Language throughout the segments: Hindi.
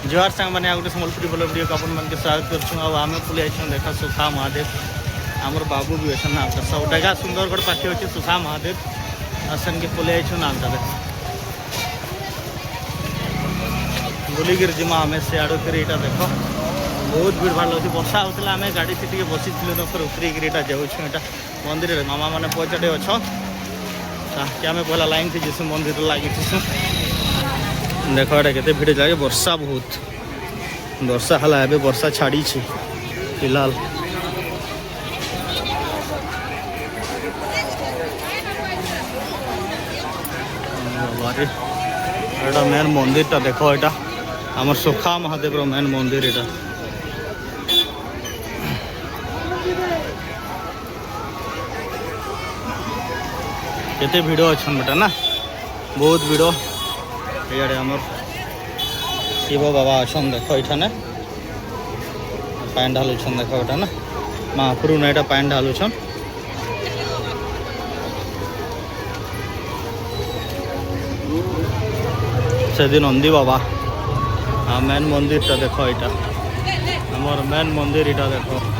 जोहार सांग मैंने गोटे सम्बलपुरी बोल वीडियो अपन मन के स्वागत कर आम पुली आई देख सुखा महादेव आमर बाबू भी अच्छे नाम सब डेगा सुंदरगढ़ पाखे अच्छे सुखा महादेव आसन के पुली आई नाम देख बुलिकी जिमा आम से आड़ कर यहाँ देख बहुत भीड़ भाड़ लगे वर्षा होता आम गाड़ी से बसी उतरिकी जाऊँ मंदिर मामा मैंने पचाटे अच्छ आम पहला लाइन थी जीसु मंदिर लगी देख ये भीड़ लगे वर्षा बहुत वर्षा है ए वर्षा छाड़ी फिलहाल एटा मेन मंदिर टा देख यहाँ आम सुखा महादेव मेन मंदिर यहाँ केते भिड़ अच्छा बेटा ना बहुत भिड़ इे आमर शिव बाबा अच्छा देख ये पान ढालुन देख यहाँ ना महाप्रभु ना यहाँ पान ढालुन से दिन नंदी बाबा मेन मंदिर टा देख यहाँ आमर मेन मंदिर यहाँ देख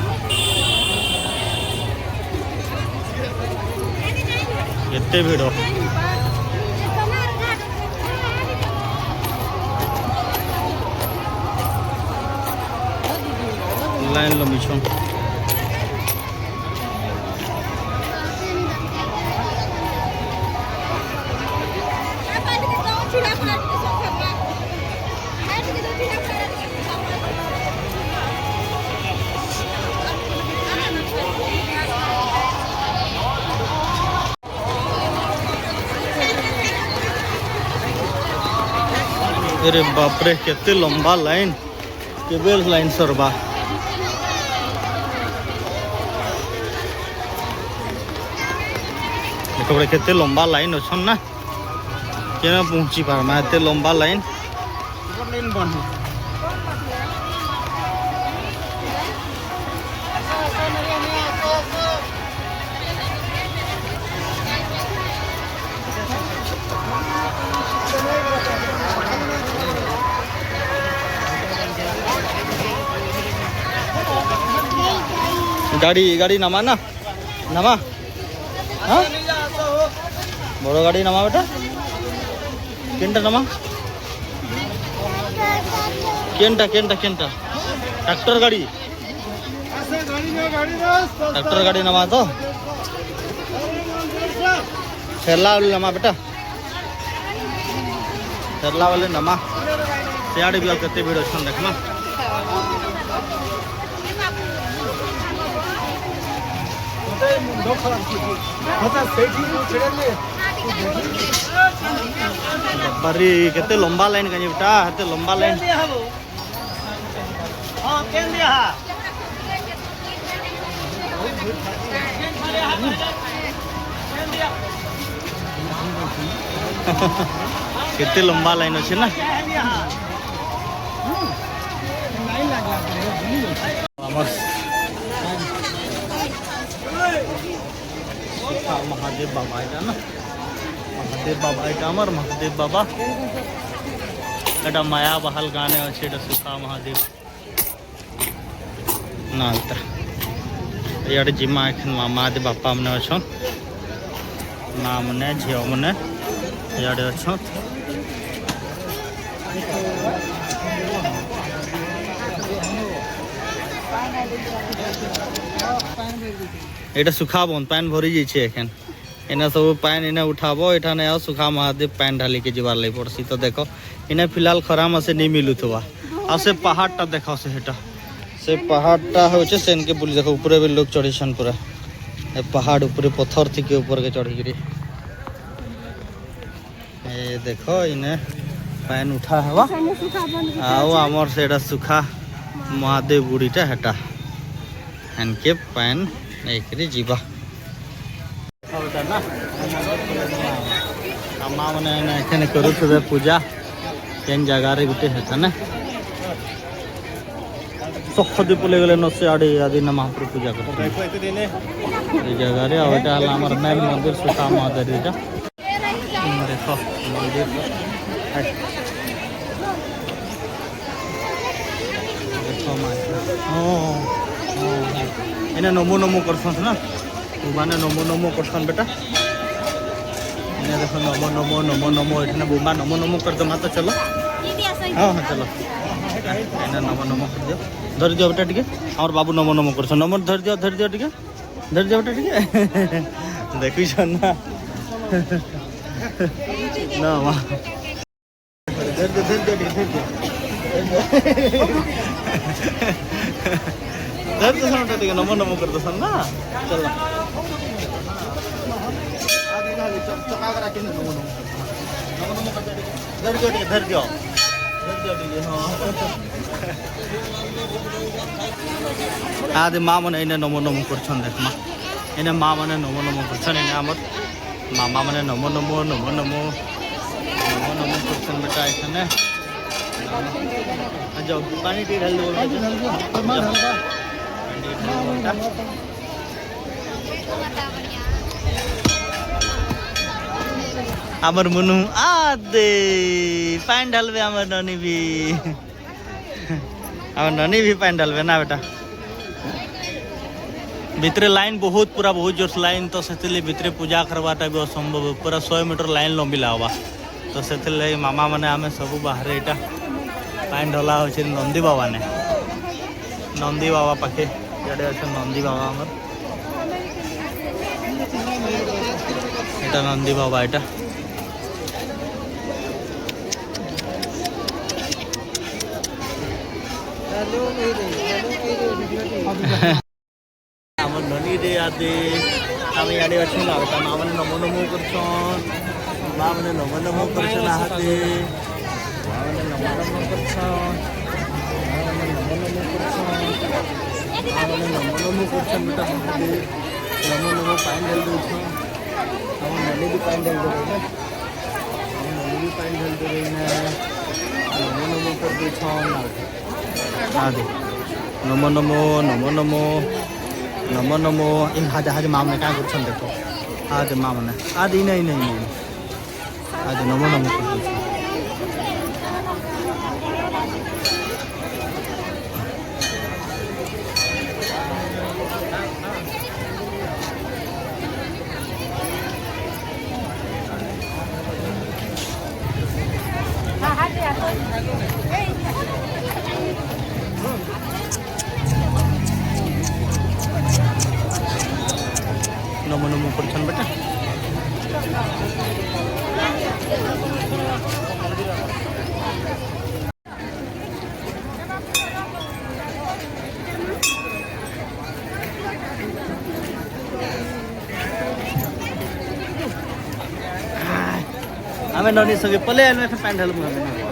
केते भिड़ लाइन लंबीछन अरे बाप रे केते लंबा लाइन केबल लाइन सरबा देखो केते लंबा लाइन अच्छन ना के पहुँची पारमा एते लंबा लाइन गाड़ी गाड़ी नमा ना नमा हाँ बड़ गाड़ी नमा बेटा केनटा नमा केनटा केनटा केनटा ट्रैक्टर गाड़ी नमा तो ठेला वाले नमा बेटा ठेला वाले नमा सियाड़े भी केते भीड़ अच्छा देखना बारी केते लंबा लाइन कहीं बेटा हेते लंबा लाइन केते लंबा लाइन अच्छे ना महादेव बाबा এটা না महादेव बाबा এটা আমার महादेव बाबा এটা মায়া বাহাল গানে আছে এটা সুখা महादेव না এটা ইয়াড়ে জিমা এখন महादेव बापा মনে আছেন মা মনে ঝিও মনে ইয়াড়ে আছেন এটা सुखा बन पान भरी जाइए एखन एना सब पान इने उठाबो एठाने आओ सुखा महादेव पान ढाली के जीवार लगे पड़सी तो देखो इने फिलहाल खरा से नहीं मिलुथवा आ से पहाड़टा देखो से हेटा से पहाड़टा होचे से इनके बुली देखो ऊपर भी लोग चढ़ी छन पूरा ए पहाड़ ऊपर पत्थर थी के ऊपर के चढ़ी गिरी ए देखो इने पान उठा हवा आओ आमर सेटा सुखा महादेव बुढ़ीटा हेटा इनके पान नहीं जीवा माँ मैंने करुवे पूजा केन जगार गोटे है ना सखदी पलि गले न से आड़े आदि ना महाप्रभु पूजा कर जगार मेन मंदिर सुखा महादेव देख मंदिर हाँ इन्हें नमो नमो करसन ना बुमाने नमो नमो करसन बेटा इन्हें देखो नमो नमो नमो नमो इतने बुमा नमो नमो कर दो तो चलो हाँ हाँ चलो इन्हें नमो नमो कर दियो धर दियो बेटा टिके और बाबू नमो नमो करसन नमो धर दियो टिके धर दियो बेटा टिके देखी ना ना माँ धर दियो धर तो सन टिके नमो नमो कर दो सन ना चलो चका कर रखे नमो नमो कर दो धर दियो टिके हाँ आदि माँ मैंने इन्हें नमो नमो करछन देख माँ इन्हें माँ मैंने नमो नमो करछन इन्हें आमर मामा मैंने नमो नमो नमो नमो नमो नमो करछन बेटा इतने जाओ पानी टी ढाल दो आमर मुनु आदे पानी ढालबे आमर ननी भी आमर ननी भी पानी ढालबे ना बेटा भितरे लाइन बहुत पूरा बहुत जोर से लाइन तो से भितरे पूजा करवाटा भी असंभव पूरा 100 मीटर लाइन लंबिला हवा तो से मामा मैंने आम सब बाहर यहाँ पानी ढला हो नंदी बाबा ने नंदी बाबा पाखे इे अच्छे नंदी बाबा आमर এটা नंदी बाबा এটা আমার ননি রে আদে আমি আড়ে আছি না বেটা মা মানে নমো নমো করছন মা মানে নমো নমো করছন হাতে মা মানে নমো নমো করছন মা মানে নমো নমো করছন বেটা হাতে নমো নমো পানি ঢেল দিছন আমার ননি भी पानी ढल दे रही ना नमो नमो कर दे आदि नमो नमो नमो नमो नमो नमो इन हाजे हाजे माम ने क्या कुछ देखो आदि माम ने आदि नहीं नहीं नहीं आदि नमो नमो कर दे नमो नमो करछन बेटा हमें ननी सके पले आने में पैंट ढाल मुझे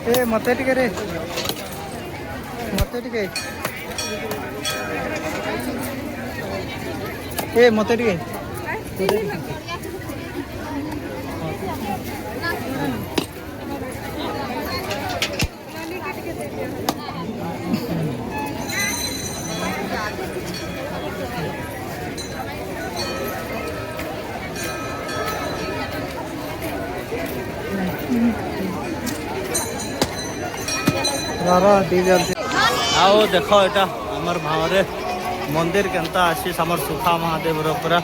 ए मते टिके रे मते टिके ए मते टिके आओ देख एटा हमर भावरे मंदिर केनता अछि हमर सुखा महादेव रो पूरा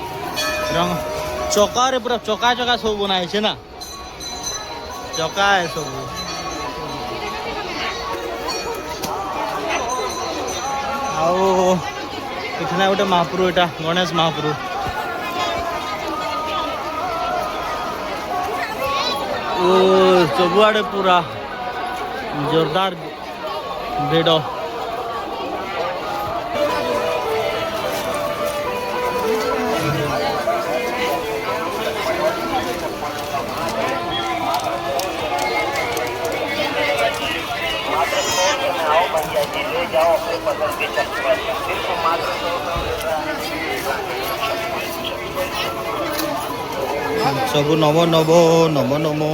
रंग चौका रे पूरा चौका चौका सब बनाई छे ना चौका है सब आओ इतना गोटे महाप्रभु एटा गणेश महाप्रभु ओ सबुआड़े पूरा जोरदार भिड़ सब नव नव नम नमो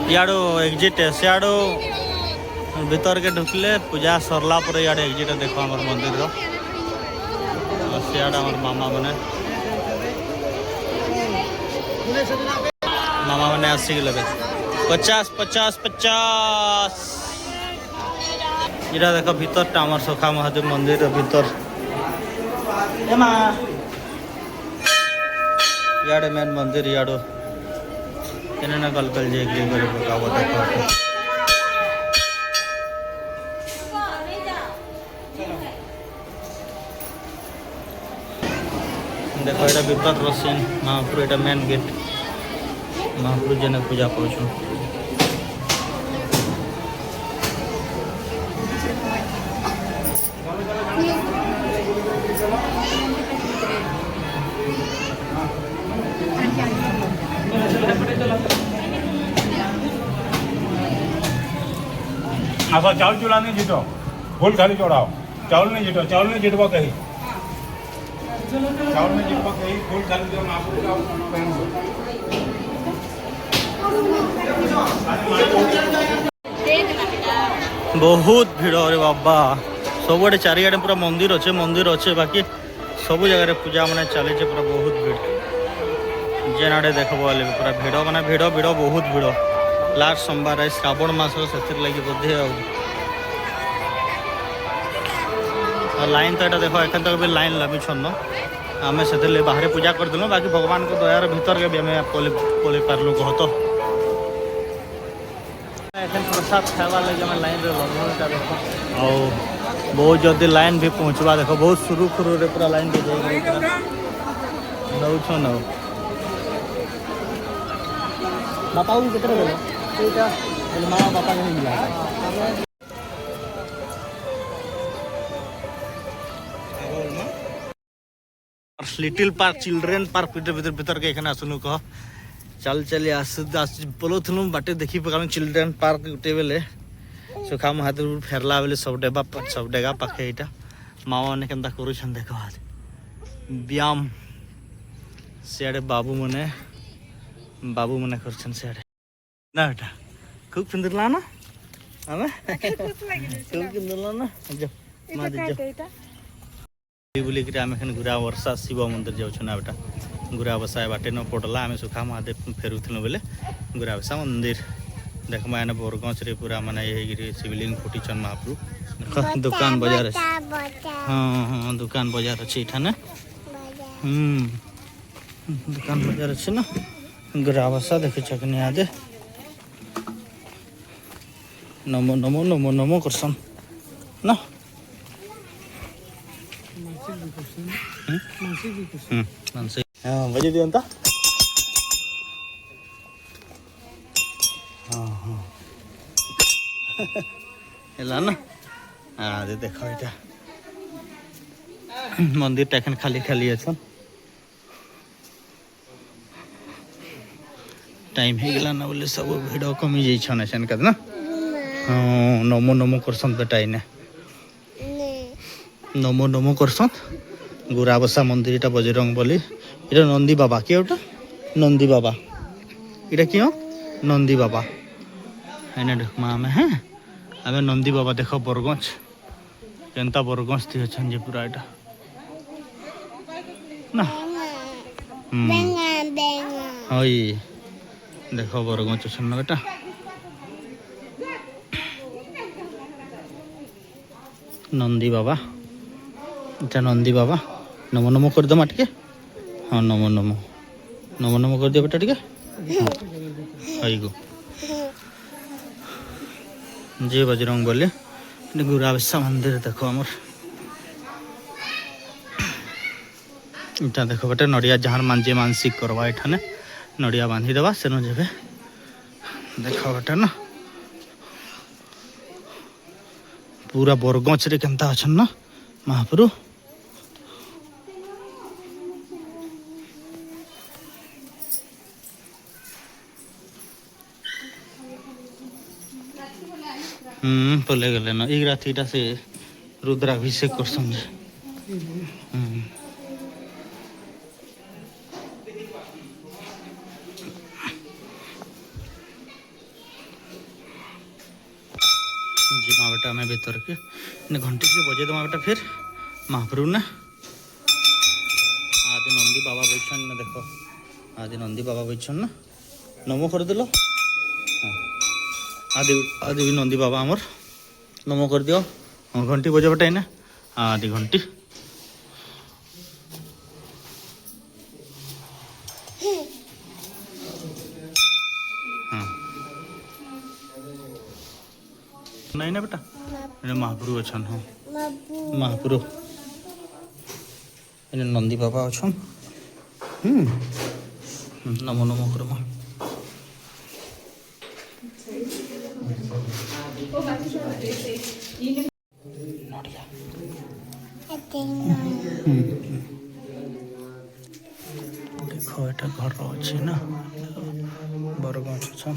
याडो एग्जिट है सियाडो भीतर के ढुकले पूजा सरला पर याडे एग्जिट देखो हमर मंदिर रो सियाडा हमर मामा मने आसी गले 50 इरा देखो भीतर टा हमर सखा महादेव मंदिर रो भीतर एमा याडे मेन मंदिर याडो केने ना कल जे एक करे पकावो देखो देखो এটা বিপদ রসেন মহাপুর এটা মেন গেট মহাপুর জনে পূজা করছো आसा चावल चूल्हा नहीं जीतो फूल खाली चढ़ाओ चावल नहीं जीतवा कहीं चावल नहीं जीतवा कहीं फूल खाली जो बहुत भिड़ रे बाबा सबुआड़े चारिआडे पूरा मंदिर अच्छे बाकी सब जगह पूजा माने चले पूरा बहुत भीड़ जेनाडे देखबो पूरा भिड़ माने भिड़ बहुत भिड़ लास्ट सोमवार है श्रावण मास से लगी बोधे लाइन तो यहाँ देखो एखन तक भी लाइन लगी छन आम से बाहर पूजा करदेलु बाकी भगवान को दयार भीतर के भी आम पलि पार्लु कह तो प्रसाद खावा लगे आम लाइन लगता देखो आ बहुत जल्दी लाइन भी पहुँचवा देखो बहुत सुरुखुरु पूरा लाइन भी नौ नौ बापा के माँ बापा नहीं मिला लिटिल पार्क चिल्ड्रेन पार्क भीतर के आसनु कह चल चली बोलूँ बाटे देखी पका चिल्ड्रेन पार्क गोटे बेले सुखा महादेव फेरला बेले सब डेगा पाखे यहाँ माँ मैंने के देख व्यायाम सियाड़े बाबू मैंने कर सियाड़े ना बेटा खूब सुंदरला ना हमें खूब सुंदरला ना जो माँ दीजिए बुलिक आम गुरा वर्षा शिव मंदिर जाऊँ ना बेटा गुरा बसा बाटे न पड़ला आम सुखा महादेव फेरुलु बेले गुरा बसा मंदिर देख मैंने बोरगंज रे पूरा माने शिवलिंग फुटीचन महाप्रभु दुकान बाजार हाँ हाँ दुकान बाजार अच्छे इठाने दुकान बाजार अच्छे ना गुरा बसा देखे चकनी आदे नमो नमो नमो नमो करसन ना हाँ बजे दियंता हाँ हाँ हेला ना दे देखो इटा मंदिर टा खाली खाली अछन टाइम हे गेला ना बोले सब भिड़ कमी जाई छन अछन कद ना हाँ नमो नमो करसन बेटा इने नमो नमो करसन गुराबसा मंदिर टा बजरंग बली এটা নন্দী বাবা কি ওটা নন্দী বাবা এটা কি নন্দী বাবা এনে দেখমা আমি হ্যাঁ আমি নন্দী বাবা দেখ বরগছ কেনতা বরগছ দিয়ে অছেন যে পুরা এটা না ওই দেখ বরগছ অছেন না এটা নন্দী বাবা এটা নন্দী বাবা নমো নমো করে দমা টিকে हाँ नमो नमो नमो नमो कर दिया बेटा ठीक है आई गो जय बजरंग बोले गुराबसा मंदिर देखो आमर इटा देखो बेटा नड़िया जहाँ मानजे मानसिक करवा एठाने नड़िया बांधी देवा सेनो जेबे देखो बेटा ना पूरा बरगछ रे केनता अछन ना महाप्रभु पले गले ना एक रात इटा से रुद्राभिषेक कर संगे जिमा बेटा मैं भीतर के घंटी के बजे दमा बेटा फिर महाप्रभु ने आदि नंदी बाबा बैठन ना देखो आदि नंदी बाबा बैठन ना नमो कर दिलो आदि आदि भी नंदी बाबा आमर नमो कर दियो घंटी बजे बेटा ना आदि घंटी हाँ नहीं ना बेटा महाप्रभु अच्छा हाँ महाप्रभु नंदी बाबा अच्छा नमो नमो करो देखो एटा घर अच्छे ना बरगछ अच्छा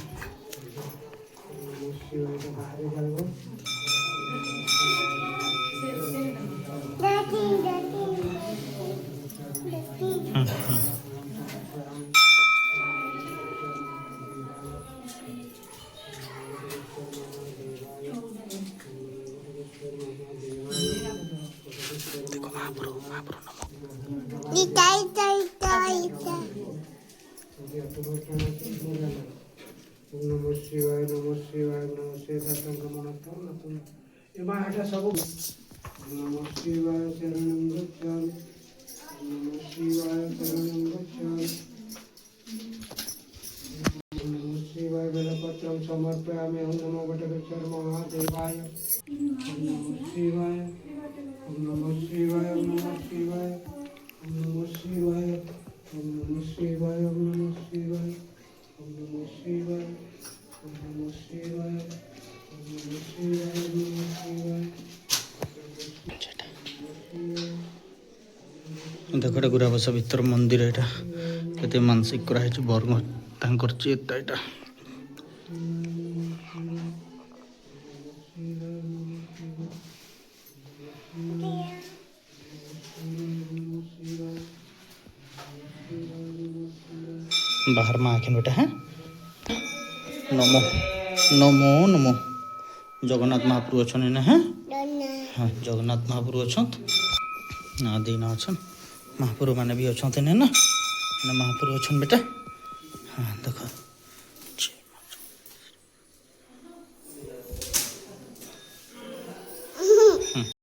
देखो महाप्रभु महाप्रभु नमो शिवाय नमो शिवाय नमो नमो शिवाय शरणं गच्छामि नमो शिवाय शरणं गच्छामि नमो शिवाय बेलपत्रं समर्पयामि नमो वटवृक्षाय महादेवाय नमो शिवाय नमो शिवाय नमो शिवाय नमो शिवाय नमो शिवाय नमो शिवाय नमो शिवाय नमो शिवाय नमो शिवाय नमो शिवाय देखो एटा गुराबसा भीतर मंदिर एटा केते मानसिक करा है बरग तांकर चेता एटा बाहर में आखिन बेटा है नमो नमो नमो जगन्नाथ महाप्रभु अच्छा ना है हाँ जगन्नाथ महाप्रभु अच्छा आदि ना अच्छा महाप्रभु मैंने भी अच्छा ना ना महाप्रभु अच्छा बेटा हाँ देखो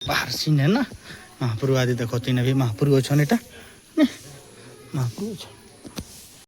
बाहर सीन है ना महाप्रभु आदि देखो तीन भी महाप्रभु अच्छा एटा महाप्रभु अच्छा